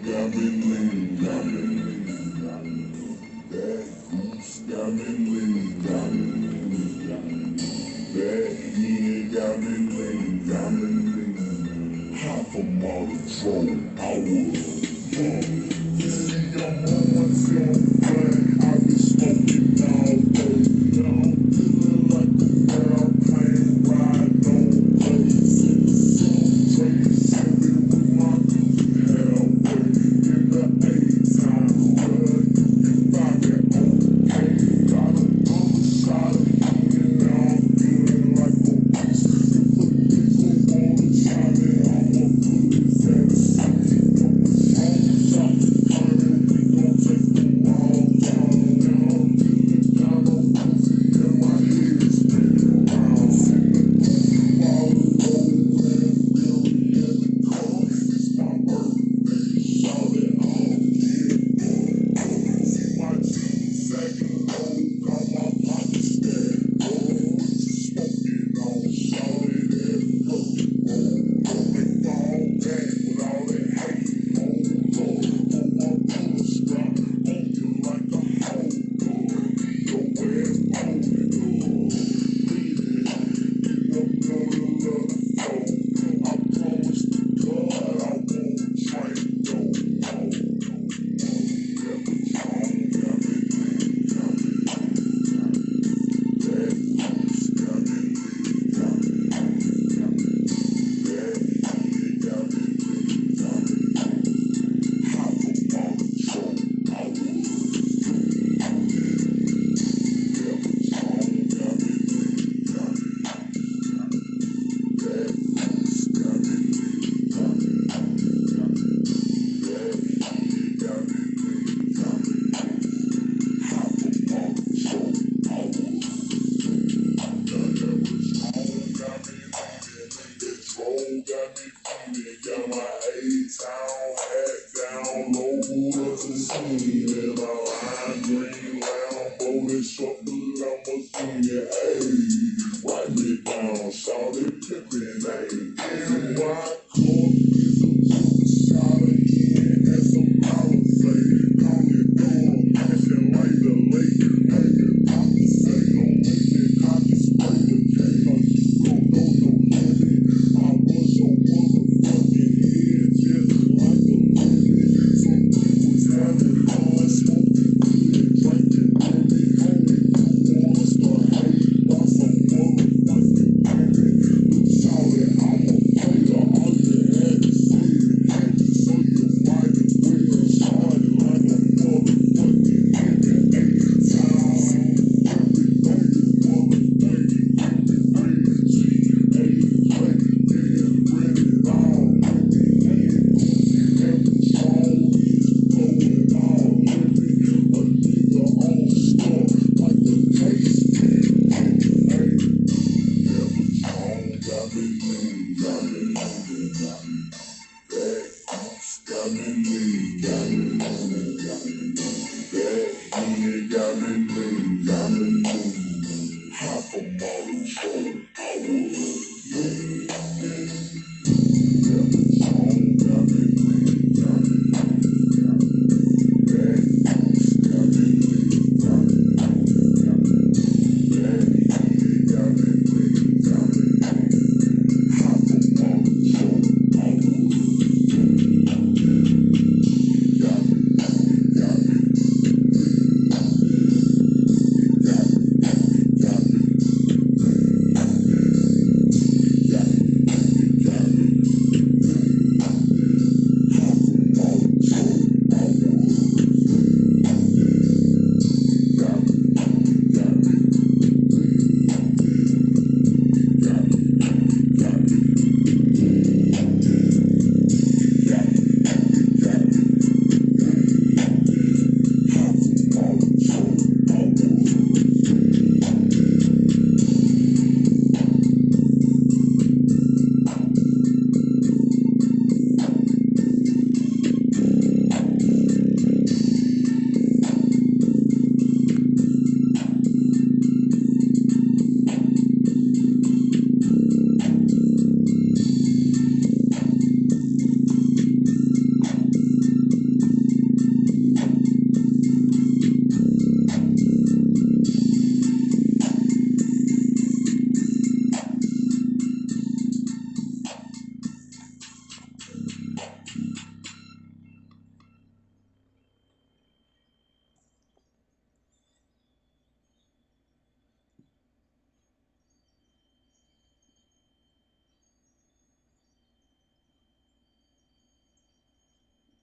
got me lean, got me lean, got me lean. That goose got me lean, got me lean, got me lean. That hen got me lean, got me lean. Half a model troll, I was young. You see, I'm on myself, but I been smoking all day. Now I'm feeling like a airplane riding on planes. Trace with my music halfway in the A-time. But you can find it on pain. Got another shot of me, now I'm feeling like a beast. If a nigga wanna try me, I'ma put his ass on. From the phone shop to Connie, we gon' take them all down. Now I'm feeling kinda woozy and my head is spinning round. Sitting the groove all alone and Billy in the car. It's my birthday, shout it all, yeah. See my jeans sagging low, got my pockets stacked up. What you smoking on? Shout it at the they fall back with all that hate. Hold up, put my pull strap on you like a holder. Leave your ass folded up. Leave it in the middle of the floor. I promise to God I won't train no more. That Patron got me lean, got me lean, got me lean. That goose got me lean, got me lean, got me lean. That hen got me lean, got me lean. Half a model troll, I was young. That Patron got me lean, got me lean, got me lean. That goose got me lean, got me lean, got me lean. That hen got me lean, got me lean. Half a model troll, I was young. That Patron got me leaning, that troll got me feeling. Got my A-Town hat down low, that's a scene. And I ride green Lambo, that short the limousine. Ayy, write me down, shout it pimpin', ayy. It's a white club, it's a juke, shot again, and some Alizé. Call it dog, passion like the lake. Hanging out the say, don't make me cocky spray the cake. Or you gon' know your limit. I bust your motherfucking head just like a limit. Some was having fun, smoking good, drinking on me, homie. You wanna start hating about some motherfucking women. But shout it, I'm a player, all you had to say it. Had to so you might as well start it like a motherfucking nigga. A-Town, everything is motherfucking everything. G-A-J, yeah, ready it all, ready it. And Patron is blowing all heavy. A nigga on stuff like the case. Hey, that Patron got me lean, got me lean, got me lean. That goose got me lean.